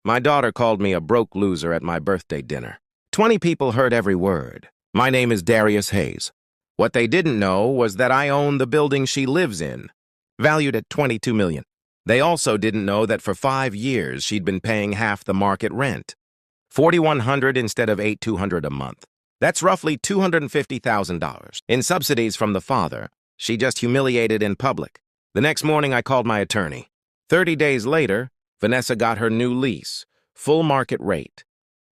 My daughter called me a broke loser at my birthday dinner. 20 people heard every word. My name is Darius Hayes. What they didn't know was that I own the building she lives in, valued at $22 million. They also didn't know that for 5 years she'd been paying half the market rent, $4,100 instead of $8,200 a month. That's roughly $250,000 in subsidies from the father. She just humiliated in public. The next morning, I called my attorney. 30 days later, Vanessa got her new lease, full market rate.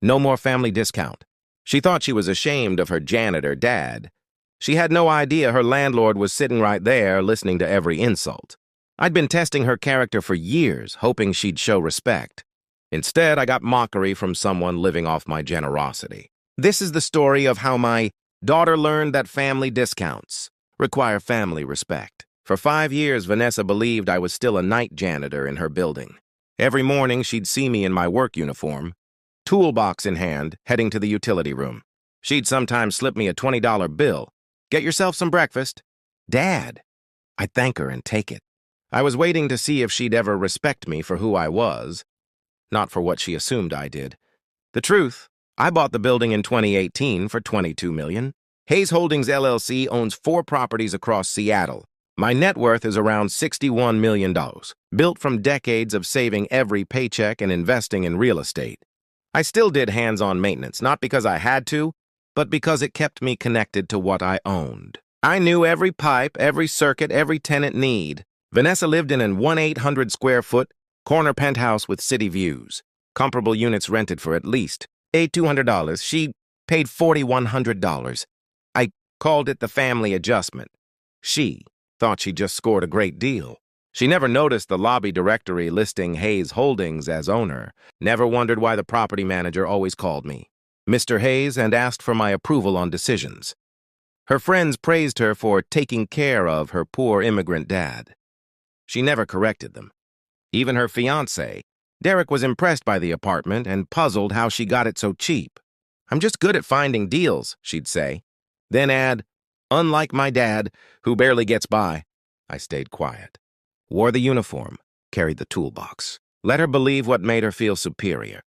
No more family discount. She thought she was ashamed of her janitor dad. She had no idea her landlord was sitting right there listening to every insult. I'd been testing her character for years, hoping she'd show respect. Instead, I got mockery from someone living off my generosity. This is the story of how my daughter learned that family discounts require family respect. For 5 years, Vanessa believed I was still a night janitor in her building. Every morning, she'd see me in my work uniform, toolbox in hand, heading to the utility room. She'd sometimes slip me a $20 bill. Get yourself some breakfast. Dad. I'd thank her and take it. I was waiting to see if she'd ever respect me for who I was, not for what she assumed I did. The truth, I bought the building in 2018 for $22 million. Hayes Holdings LLC owns 4 properties across Seattle. My net worth is around $61 million, built from decades of saving every paycheck and investing in real estate. I still did hands-on maintenance, not because I had to, but because it kept me connected to what I owned. I knew every pipe, every circuit, every tenant need. Vanessa lived in an 1,800-square-foot corner penthouse with city views. Comparable units rented for at least $200. She paid $4,100. I called it the family adjustment. She thought she just scored a great deal. She never noticed the lobby directory listing Hayes Holdings as owner, never wondered why the property manager always called me Mr. Hayes and asked for my approval on decisions. Her friends praised her for taking care of her poor immigrant dad. She never corrected them. Even her fiancé, Derek, was impressed by the apartment and puzzled how she got it so cheap. "I'm just good at finding deals," she'd say. Then add, "Unlike my dad, who barely gets by." I stayed quiet. Wore the uniform, carried the toolbox. Let her believe what made her feel superior.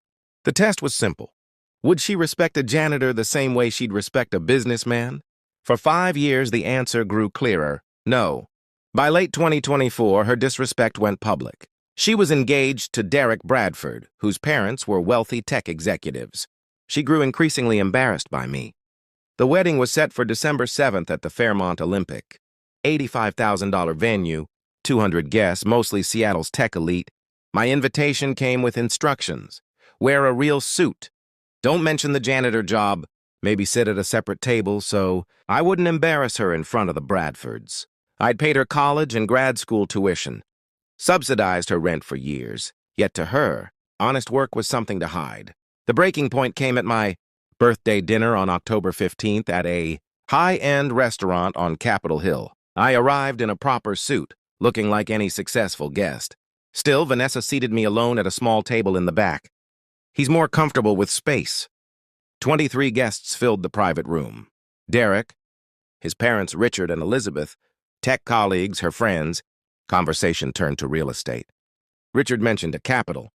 The test was simple. Would she respect a janitor the same way she'd respect a businessman? For 5 years, the answer grew clearer: no. By late 2024, her disrespect went public. She was engaged to Derek Bradford, whose parents were wealthy tech executives. She grew increasingly embarrassed by me. The wedding was set for December 7th at the Fairmont Olympic. $85,000 venue, 200 guests, mostly Seattle's tech elite. My invitation came with instructions. Wear a real suit. Don't mention the janitor job. Maybe sit at a separate table so I wouldn't embarrass her in front of the Bradfords. I'd paid her college and grad school tuition, subsidized her rent for years. Yet to her, honest work was something to hide. The breaking point came at my birthday dinner on October 15th at a high-end restaurant on Capitol Hill. I arrived in a proper suit, looking like any successful guest. Still, Vanessa seated me alone at a small table in the back. He's more comfortable with space. 23 guests filled the private room. Derek, his parents Richard and Elizabeth, tech colleagues, her friends. Conversation turned to real estate. Richard mentioned a Capitol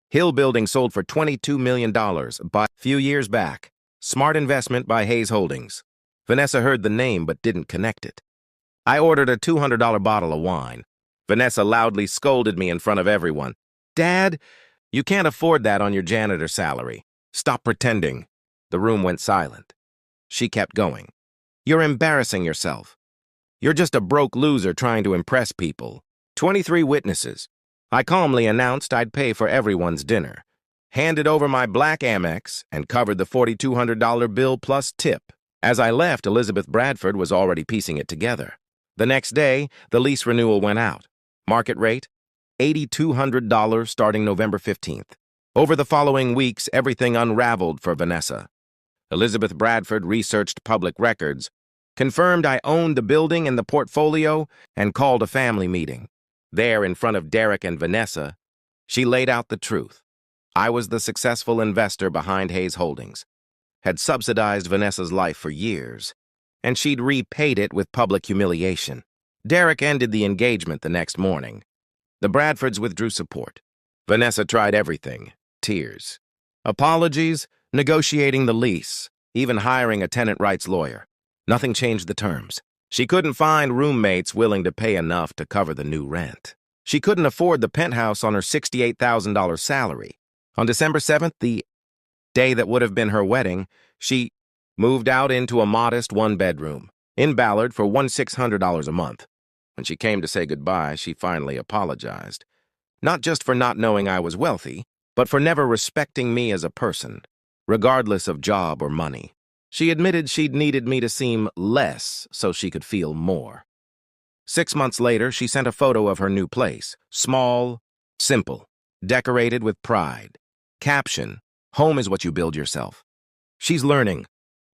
Hill building sold for $22 million, but a few years back. Smart investment by Hayes Holdings. Vanessa heard the name but didn't connect it. I ordered a $200 bottle of wine. Vanessa loudly scolded me in front of everyone. "Dad, you can't afford that on your janitor salary. Stop pretending." The room went silent. She kept going. "You're embarrassing yourself. You're just a broke loser trying to impress people." 23 witnesses. I calmly announced I'd pay for everyone's dinner, handed over my black Amex, and covered the $4,200 bill plus tip. As I left, Elizabeth Bradford was already piecing it together. The next day, the lease renewal went out. Market rate, $8,200 starting November 15th. Over the following weeks, everything unraveled for Vanessa. Elizabeth Bradford researched public records, confirmed I owned the building and the portfolio, and called a family meeting. There, in front of Derek and Vanessa, she laid out the truth. I was the successful investor behind Hayes Holdings, had subsidized Vanessa's life for years, and she'd repaid it with public humiliation. Derek ended the engagement the next morning. The Bradfords withdrew support. Vanessa tried everything. tears. Apologies, negotiating the lease, even hiring a tenant rights lawyer. Nothing changed the terms. She couldn't find roommates willing to pay enough to cover the new rent. She couldn't afford the penthouse on her $68,000 salary. On December 7th, the day that would have been her wedding, she moved out into a modest one-bedroom in Ballard for $1,600 a month. When she came to say goodbye, she finally apologized. Not just for not knowing I was wealthy, but for never respecting me as a person, regardless of job or money. She admitted she'd needed me to seem less so she could feel more. 6 months later, she sent a photo of her new place. Small, simple, decorated with pride. Caption, "Home is what you build yourself." She's learning.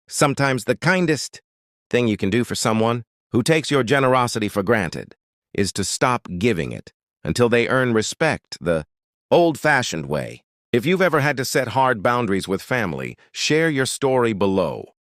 Sometimes the kindest thing you can do for someone who takes your generosity for granted is to stop giving it until they earn respect the old-fashioned way. If you've ever had to set hard boundaries with family, share your story below.